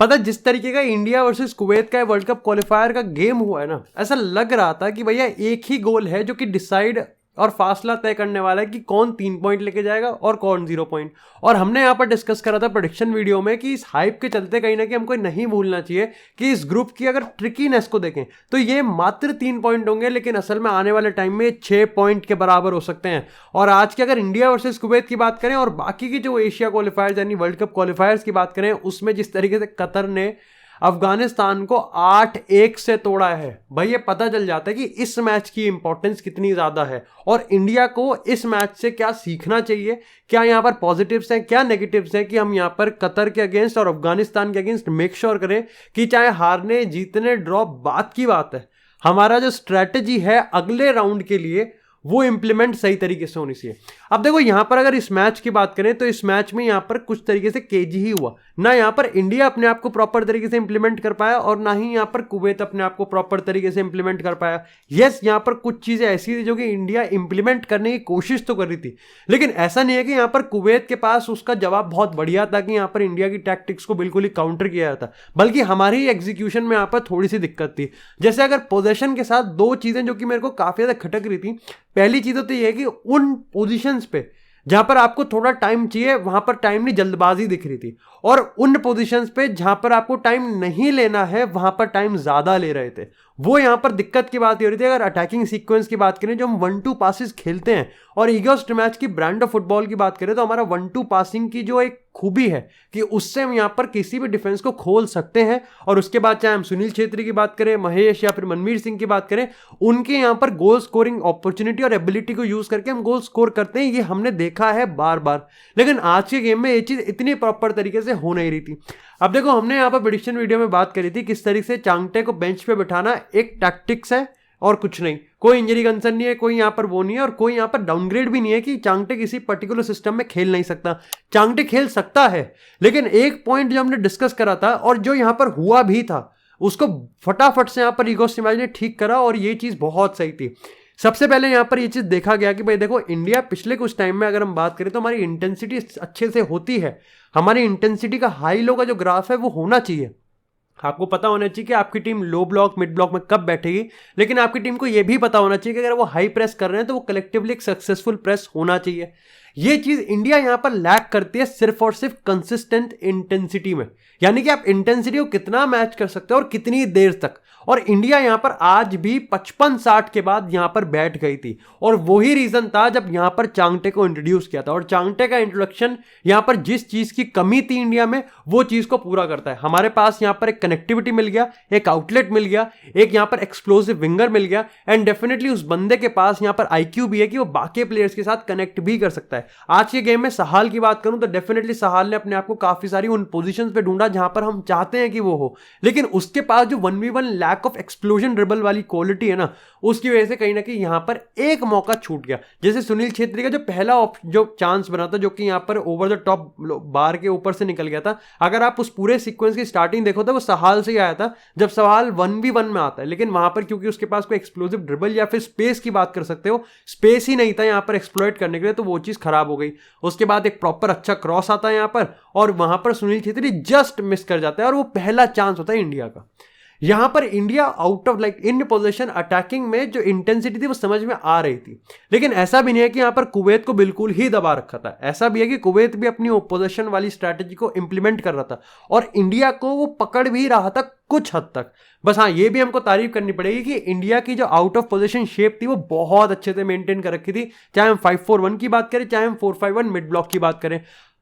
पता जिस तरीके का इंडिया वर्सेस कुवैत का वर्ल्ड कप क्वालिफायर का गेम हुआ है ना, ऐसा लग रहा था कि भैया एक ही गोल है जो कि डिसाइड और फासला तय करने वाला है कि कौन 3 पॉइंट लेके जाएगा और कौन 0 पॉइंट। और हमने यहाँ पर डिस्कस करा था प्रेडिक्शन वीडियो में कि इस हाइप के चलते कहीं ना कहीं हमको नहीं भूलना चाहिए कि इस ग्रुप की अगर ट्रिकीनेस को देखें तो ये मात्र 3 पॉइंट होंगे, लेकिन असल में आने वाले टाइम में 6 पॉइंट के बराबर हो सकते हैं। और आज के अगर इंडिया वर्सेस कुवैत की बात करें और बाकी की जो एशिया क्वालिफायर्स यानी वर्ल्ड कप क्वालिफायर्स की बात करें, उसमें जिस तरीके से कतर ने अफगानिस्तान को 8-1 से तोड़ा है, भाई ये पता चल जाता है कि इस मैच की इंपॉर्टेंस कितनी ज्यादा है और इंडिया को इस मैच से क्या सीखना चाहिए, क्या यहाँ पर पॉजिटिव्स हैं, क्या नेगेटिव्स हैं, कि हम यहाँ पर कतर के अगेंस्ट और अफगानिस्तान के अगेंस्ट मेक श्योर करें कि चाहे हारने जीतने ड्रॉ बात की बात है, हमारा जो स्ट्रैटेजी है अगले राउंड के लिए वो इंप्लीमेंट सही तरीके से होनी चाहिए। अब देखो यहाँ पर अगर इस मैच की बात करें तो इस मैच में यहाँ पर कुछ तरीके से केजी ही हुआ ना, यहाँ पर इंडिया अपने आप को प्रॉपर तरीके से इंप्लीमेंट कर पाया और ना ही यहाँ पर कुवैत अपने आप को प्रॉपर तरीके से इंप्लीमेंट कर पाया। यस, यहाँ पर कुछ चीजें ऐसी थी जो कि इंडिया इंप्लीमेंट करने की कोशिश तो कर रही थी, लेकिन ऐसा नहीं है कि यहाँ पर कुवैत के पास उसका जवाब बहुत बढ़िया था कि यहाँ पर इंडिया की टैक्टिक्स को बिल्कुल ही काउंटर किया जाता, बल्कि हमारी एग्जीक्यूशन में यहाँ पर थोड़ी सी दिक्कत थी। जैसे अगर पोजेशन के साथ दो चीजें जो कि मेरे को काफी ज्यादा खटक रही थी, पहली चीज तो ये है कि उन पोजीशंस पे जहां पर आपको थोड़ा टाइम चाहिए वहां पर टाइम नहीं, जल्दबाजी दिख रही थी, और उन पोजीशंस पे जहां पर आपको टाइम नहीं लेना है वहां पर टाइम ज्यादा ले रहे थे। वो यहां पर दिक्कत की बात ये हो रही थी। अगर अटैकिंग सीक्वेंस की बात करें, जो हम 1-2 पासिस खेलते हैं और ईगल्स मैच की ब्रांड ऑफ फुटबॉल की बात करें तो हमारा 1-2 पासिंग की जो एक खूबी है कि उससे हम यहाँ पर किसी भी डिफेंस को खोल सकते हैं। और उसके बाद चाहे हम सुनील छेत्री की बात करें, महेश या फिर मनवीर सिंह की बात करें, उनके यहाँ पर गोल स्कोरिंग अपॉर्चुनिटी और एबिलिटी को यूज करके हम गोल स्कोर करते हैं, ये हमने देखा है बार बार। लेकिन आज के गेम में ये चीज इतनी प्रॉपर तरीके से हो नहीं रही थी। अब देखो, हमने यहाँ पर प्रेडिक्शन वीडियो में बात करी थी किस तरीके से चांगटे को बेंच पे बिठाना एक टैक्टिक्स है और कुछ नहीं, कोई इंजरी कंसर्न नहीं है, कोई यहाँ पर वो नहीं है और कोई यहाँ पर डाउनग्रेड भी नहीं है कि चांगटे किसी पर्टिकुलर सिस्टम में खेल नहीं सकता। चांगटे खेल सकता है, लेकिन एक पॉइंट जो हमने डिस्कस करा था और जो यहाँ पर हुआ भी था उसको फटाफट से यहाँ पर ईगो स्टिमाइल ने ठीक करा और ये चीज बहुत सही थी। सबसे पहले यहाँ पर ये चीज देखा गया कि भाई देखो, इंडिया पिछले कुछ टाइम में अगर हम बात करें तो हमारी इंटेंसिटी अच्छे से होती है। हमारी इंटेंसिटी का हाई लो का जो ग्राफ है वो होना चाहिए। आपको पता होना चाहिए कि आपकी टीम लो ब्लॉक मिड ब्लॉक में कब बैठेगी, लेकिन आपकी टीम को यह भी पता होना चाहिए कि अगर वो हाई प्रेस कर रहे हैं तो वो कलेक्टिवली एक सक्सेसफुल प्रेस होना चाहिए। ये चीज इंडिया यहां पर लैक करती है सिर्फ और सिर्फ कंसिस्टेंट इंटेंसिटी में, यानी कि आप इंटेंसिटी को कितना मैच कर सकते हो और कितनी देर तक। और इंडिया यहां पर आज भी 55-60 के बाद यहां पर बैठ गई थी और वही रीजन था जब यहां पर चांगटे को इंट्रोड्यूस किया था। और चांगटे का इंट्रोडक्शन यहां पर जिस चीज की कमी थी इंडिया में वो चीज को पूरा करता है। हमारे पास यहां पर एक कनेक्टिविटी मिल गया, एक आउटलेट मिल गया, एक यहां पर एक्सप्लोसिव विंगर मिल गया एंड डेफिनेटली उस बंदे के पास यहां पर आईक्यू भी है कि वो बाकी प्लेयर्स के साथ कनेक्ट भी कर सकता है। आज के गेम में सहाल की बात करूं तो डेफिनेटली सहाल ने अपने आप को काफी सारी उन पोजीशंस पे ढूंढा जहां पर हम चाहते हैं कि वो हो, लेकिन उसके पास जो 1v1 lack of explosion dribble वाली क्वालिटी है ना, उसकी वजह से कहीं ना कहीं यहां पर एक मौका छूट गया। जैसे सुनील छेत्री का जो पहला जो चांस बना था जो कि यहां पर ओवर द टॉप बार के ऊपर से निकल गया था, अगर आप उस पूरे सीक्वेंस की स्टार्टिंग देखो तो वो सहाल से ही आया था जब सहाल 1v1 में आता है, लेकिन वहां पर क्योंकि उसके पास कोई एक्सप्लोसिव ड्रिबल या फिर स्पेस की बात कर सकते हो, स्पेस ही नहीं था यहां पर एक्सप्लॉइट करने के लिए, तो वो चीज खराब हो गई। उसके बाद एक प्रॉपर अच्छा क्रॉस आता है यहां पर और वहां पर सुनील छेत्री जस्ट मिस कर जाता है और वो पहला चांस होता है इंडिया का। यहां पर India out of like in position attacking में जो इंटेंसिटी थी वो समझ में आ रही थी, लेकिन ऐसा भी नहीं है कि यहां पर कुवैत को बिल्कुल ही दबा रखा था। ऐसा भी है कि कुवैत भी अपनी पोजीशन वाली स्ट्रैटेजी को इंप्लीमेंट कर रहा था और इंडिया को वो पकड़ भी रहा था कुछ हद तक। बस हाँ, ये भी हमको तारीफ करनी पड़ेगी कि इंडिया की जो आउट ऑफ पोजीशन शेप थी वो बहुत अच्छे से मेंटेन कर रखी थी, चाहे हम 5-4-1 की बात करें चाहे हम 4-5-1 मिड ब्लॉक की बात करें।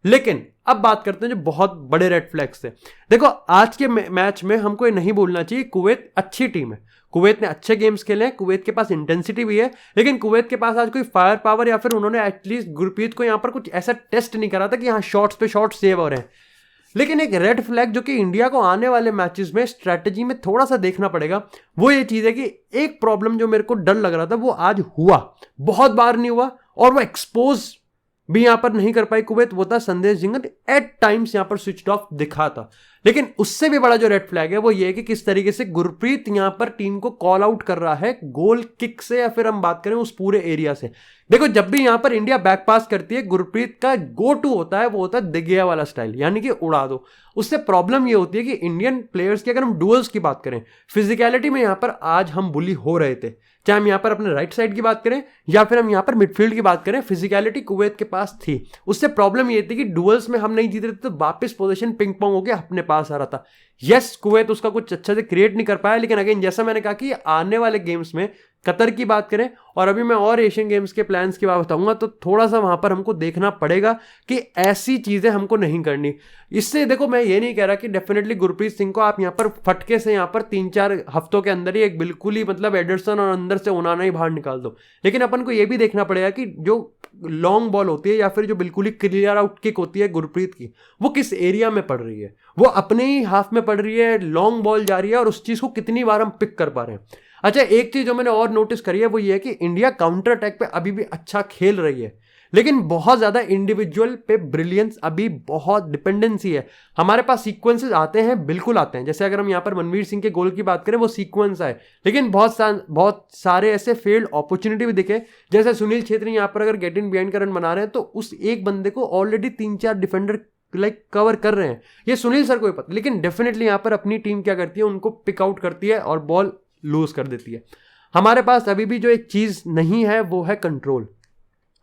लेकिन अब बात करते हैं जो बहुत बड़े रेड फ्लैग्स थे। देखो, आज के मैच में हमको ये नहीं बोलना चाहिए कुवैत अच्छी टीम है, कुवैत ने अच्छे गेम्स खेले हैं, कुवैत के पास इंटेंसिटी भी है, लेकिन कुवैत के पास आज कोई फायर पावर या फिर उन्होंने एटलीस्ट गुरप्रीत को यहां पर कुछ ऐसा टेस्ट नहीं करा था कि हाँ शॉट्स पे शॉट सेव हो रहे हैं। लेकिन एक रेड फ्लैग जो कि इंडिया को आने वाले मैचेस में स्ट्रैटेजी में थोड़ा सा देखना पड़ेगा, वो ये चीज है कि एक प्रॉब्लम जो मेरे को डर लग रहा था वो आज हुआ, बहुत बार नहीं हुआ और वो एक्सपोज भी यहां पर नहीं कर पाई कुवैत, वो था संदेश झिंगन एट टाइम्स यहां पर स्विच ऑफ दिखा था। लेकिन उससे भी बड़ा जो रेड फ्लैग है वो ये है कि किस तरीके से गुरप्रीत यहां पर टीम को कॉल आउट कर रहा है गोल किक से, या फिर हम बात करें उस पूरे एरिया से। देखो जब भी यहां पर इंडिया बैक पास करती है, गुरप्रीत का गो टू होता है वो होता है दिग्गिया वाला स्टाइल, यानी कि उड़ा दो। उससे प्रॉब्लम ये होती है कि इंडियन प्लेयर्स की अगर हम डुअल्स की बात करें, फिजिकलिटी में यहां पर आज हम बुली हो रहे थे, चाहे हम यहां पर अपने राइट साइड की बात करें या फिर हम यहां पर मिडफील्ड की बात करें, फिजिकलिटी कुवैत के पास थी। उससे प्रॉब्लम ये थी कि डुअल्स में हम नहीं जीत रहे थे तो वापस पोजीशन पिंग पोंग होकर अपने पास आ रहा था। यस, कुवैत उसका कुछ अच्छा से क्रिएट नहीं कर पाया, लेकिन अगेन जैसा मैंने कहा कि आने वाले गेम्स में कतर की बात करें और अभी मैं और एशियन गेम्स के प्लान्स की बात बताऊंगा, तो थोड़ा सा वहां पर हमको देखना पड़ेगा कि ऐसी चीजें हमको नहीं करनी। इससे देखो मैं ये नहीं कह रहा कि डेफिनेटली गुरप्रीत सिंह को आप यहां पर फटके से यहां पर 3-4 हफ्तों के अंदर ही एक बिल्कुल ही मतलब एडरसन और अंदर से उनाना ही बाहर निकाल दो, लेकिन अपन को यह भी देखना पड़ेगा कि जो लॉन्ग बॉल होती है या फिर जो बिल्कुल ही क्लियर आउट किक होती है गुरप्रीत की, वो किस एरिया में पड़ रही है, वो अपने ही हाफ में पड़ रही है, लॉन्ग बॉल जा रही है, और उस चीज को कितनी बार हम पिक कर पा रहे हैं। अच्छा, एक चीज जो मैंने और नोटिस करी है वो ये है कि इंडिया काउंटर अटैक पे अभी भी अच्छा खेल रही है, लेकिन बहुत ज्यादा इंडिविजुअल पे ब्रिलियंस अभी बहुत डिपेंडेंसी है। हमारे पास सीक्वेंसेस आते हैं, बिल्कुल आते हैं, जैसे अगर हम यहां पर मनवीर सिंह के गोल की बात करें वो सीक्वेंस आए, लेकिन बहुत सारे ऐसे फेल्ड अपॉर्चुनिटी भी दिखे, जैसे सुनील छेत्री यहां पर अगर गेट इन बिहाइंड का रन बना रहे हैं तो उस एक बंदे को ऑलरेडी 3-4 डिफेंडर कवर कर रहे हैं। ये सुनील सर को ही पता, लेकिन डेफिनेटली यहां पर अपनी टीम क्या करती है, उनको पिक आउट करती है और बॉल लूज कर देती है। हमारे पास अभी भी जो एक चीज नहीं है वो है कंट्रोल।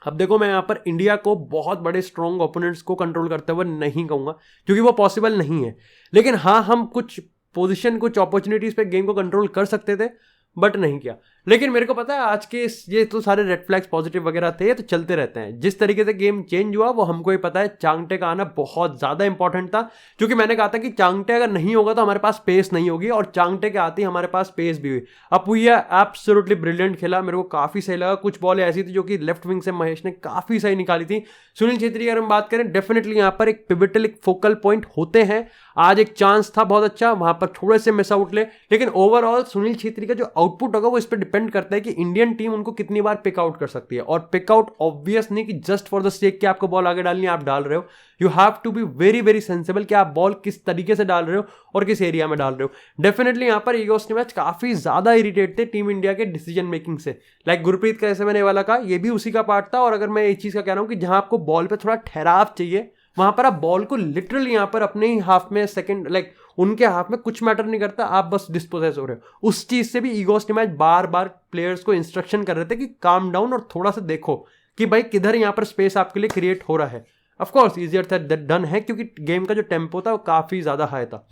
अब देखो मैं यहां पर इंडिया को बहुत बड़े स्ट्रॉन्ग ओपोनेंट्स को कंट्रोल करते हुए नहीं कहूंगा क्योंकि वो पॉसिबल नहीं है, लेकिन हाँ हम कुछ पोजीशन कुछ अपॉर्चुनिटीज पे गेम को कंट्रोल कर सकते थे, बट नहीं किया। लेकिन मेरे को पता है आज के ये तो सारे रेड फ्लैग्स पॉजिटिव वगैरह थे, तो चलते रहते हैं। जिस तरीके से गेम चेंज हुआ वो हमको ही पता है, चांगटे का आना बहुत ज्यादा इंपॉर्टेंट था, क्योंकि मैंने कहा था कि चांगटे अगर नहीं होगा तो हमारे पास स्पेस नहीं होगी, और चांगटे के आते ही हमारे पास स्पेस भी हुई। अपुया एब्सोल्युटली ब्रिलियंट खेला, मेरे को काफी सही लगा। कुछ बॉल ऐसी थी जो कि लेफ्ट विंग से महेश ने काफी सही निकाली थी। सुनील छेत्री अगर हम बात करें, डेफिनेटली यहाँ पर एक पिविटल एक फोकल पॉइंट होते हैं। आज एक चांस था बहुत अच्छा, वहां पर थोड़े से मिस आउट ले, लेकिन ओवरऑल सुनील छेत्री का जो आउटपुट होगा वो इस पर डिपेंड करता है कि इंडियन टीम उनको कितनी बार पिक आउट कर सकती है। और पिक आउट ऑब्वियस नहीं कि जस्ट फॉर द सेक कि आपको बॉल आगे डालनी है आप डाल रहे हो, you have to be very very sensible कि आप बॉल किस तरीके से डाल रहे हो और किस एरिया में डाल रहे हो। डेफिनेटली यहां पर ईगोस मैच काफी ज्यादा इरिटेट थे टीम इंडिया के डिसीजन मेकिंग से, लाइक गुरप्रीत का जैसे मैंने वाला कहा, ये भी उसी का पार्ट था। और अगर मैं एक चीज का कह रहा हूं कि जहां आपको बॉल पे थोड़ा ठहराव चाहिए, वहां पर आप बॉल को लिटरली यहां पर अपने ही हाफ में सेकंड, लाइक उनके हाथ में कुछ मैटर नहीं करता, आप बस डिस्पोजेस हो रहे हो। उस चीज से भी ईगोस मैच बार बार प्लेयर्स को इंस्ट्रक्शन कर रहे थे कि काम डाउन और थोड़ा सा देखो कि भाई किधर यहां पर स्पेस आपके लिए क्रिएट हो रहा है। ऑफ कोर्स इजियर था डन है, क्योंकि गेम का जो टेम्पो था वो काफी ज्यादा हाई था।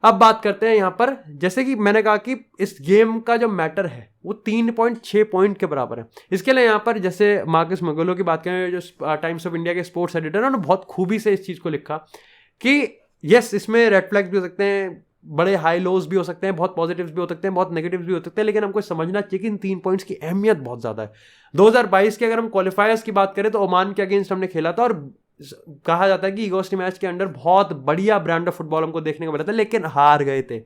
अब बात करते हैं यहां पर, जैसे कि मैंने कहा कि इस गेम का जो मैटर है वो 3.6 पॉइंट के बराबर है। इसके लिए यहां पर जैसे मार्कस मगोलो की बात करें, जो टाइम्स ऑफ इंडिया के स्पोर्ट्स एडिटर है, उन्होंने बहुत खूबी से इस चीज को लिखा कि यस इसमें रेड फ्लैग्स भी हो सकते हैं, बड़े हाई लोज भी हो सकते हैं, बहुत पॉजिटिव्स भी हो सकते हैं, बहुत नेगेटिव्स भी हो सकते हैं, लेकिन हमको समझना चाहिए कि इन 3 पॉइंट्स की अहमियत बहुत ज्यादा है। 2022 के अगर हम क्वालिफायर्स की बात करें तो ओमान के अगेंस्ट हमने खेला था, और कहा जाता है कि ईगोस मैच के अंदर बहुत बढ़िया ब्रांड ऑफ फुटबॉल हमको देखने को मिला था, लेकिन हार गए थे।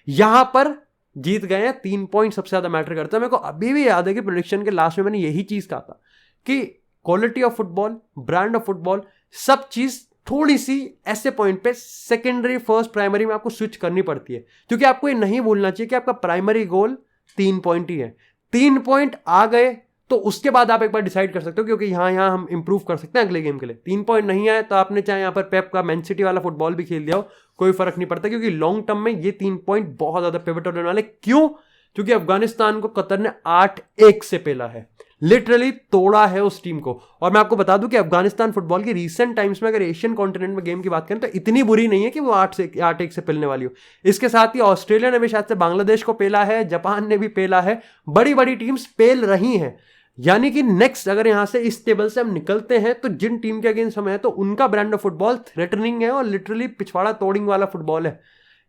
यहां पर जीत गए हैं, 3 पॉइंट सबसे ज्यादा मैटर करता है। मेरे को अभी भी याद है कि प्रेडिक्शन के लास्ट में मैंने यही चीज कहा था कि quality of football, brand of football, सब चीज थोड़ी सी ऐसे पॉइंट पे सेकेंडरी फर्स्ट प्राइमरी में आपको स्विच करनी पड़ती है, क्योंकि आपको ये नहीं भूलना चाहिए कि आपका प्राइमरी गोल 3 पॉइंट ही है। 3 पॉइंट आ गए तो उसके बाद आप एक बार डिसाइड कर सकते हो, क्योंकि यहां हम इंप्रूव कर सकते हैं अगले गेम के लिए। 3 पॉइंट नहीं आए तो आपने चाहे यहां पर पेप का मैन सिटी वाला फुटबॉल भी खेल दिया हो, कोई फर्क नहीं पड़ता, क्योंकि लॉन्ग टर्म में ये 3 पॉइंट बहुत ज्यादा पिवट होने वाले। क्यों? क्योंकि अफगानिस्तान को कतर ने 8-1 से पेला है, लिटरली तोड़ा है उस टीम को। और मैं आपको बता दूं कि अफगानिस्तान फुटबॉल की रीसेंट टाइम्स में अगर एशियन कॉन्टिनेंट में गेम की बात करें तो इतनी बुरी नहीं है कि वो 8-1 से पेलने वाली हो। इसके साथ ही ऑस्ट्रेलिया ने भी शायद से बांग्लादेश को पेला है, जापान ने भी पेला है, बड़ी बड़ी टीम्स पेल रही हैं। यानी कि नेक्स्ट अगर यहां से इस टेबल से हम निकलते हैं तो जिन टीम के अगेंस्ट हम है तो उनका ब्रांड ऑफ फुटबॉल थ्रेटनिंग है और लिटरली पिछवाड़ा तोड़िंग वाला फुटबॉल है।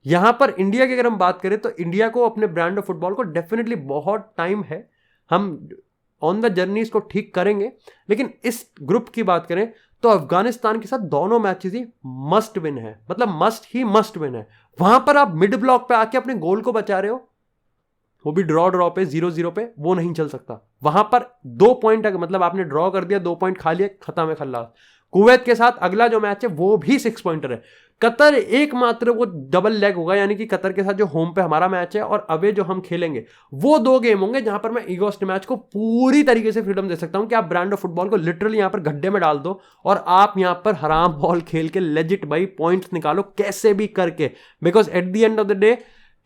यहां पर इंडिया की अगर हम बात करें तो इंडिया को अपने ब्रांड ऑफ फुटबॉल को डेफिनेटली बहुत टाइम है, हम ऑन द जर्नी इसको ठीक करेंगे। लेकिन इस ग्रुप की बात करें तो अफगानिस्तान के साथ दोनों मैचेस ही मस्ट विन है, मतलब मस्ट विन है। वहां पर आप मिड ब्लॉक पे आके अपने गोल को बचा रहे हो, वो भी ड्रॉ पे 0-0 पे, वो नहीं चल सकता। वहां पर 2 पॉइंट मतलब आपने ड्रॉ कर दिया, 2 पॉइंट खा लिया, खत्म है खल्लास। कुवैत के साथ अगला जो मैच है वो भी 6 पॉइंटर है। कतर एकमात्र वो डबल लेग होगा, यानी कि कतर के साथ जो होम पे हमारा मैच है और अवे जो हम खेलेंगे, वो 2 गेम होंगे जहां पर मैं ईगो मैच को पूरी तरीके से फ्रीडम दे सकता हूं कि आप ब्रांड ऑफ फुटबॉल को लिटरली यहां पर गड्ढे में डाल दो और आप यहां पर हराम बॉल खेल के लेजिट भाई पॉइंट्स निकालो कैसे भी करके। Because at the end of the day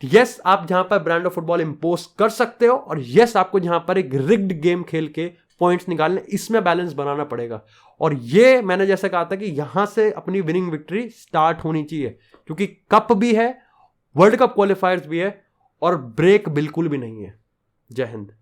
yes, आप जहां पर ब्रांड ऑफ फुटबॉल इंपोज कर सकते हो और यस, आपको जहां पर एक रिग्ड गेम खेल के पॉइंट्स निकालने, इसमें बैलेंस बनाना पड़ेगा। और ये मैंने जैसे कहा था कि यहां से अपनी विनिंग विक्ट्री स्टार्ट होनी चाहिए, क्योंकि कप भी है, वर्ल्ड कप क्वालिफायर्स भी है और ब्रेक बिल्कुल भी नहीं है। जय हिंद।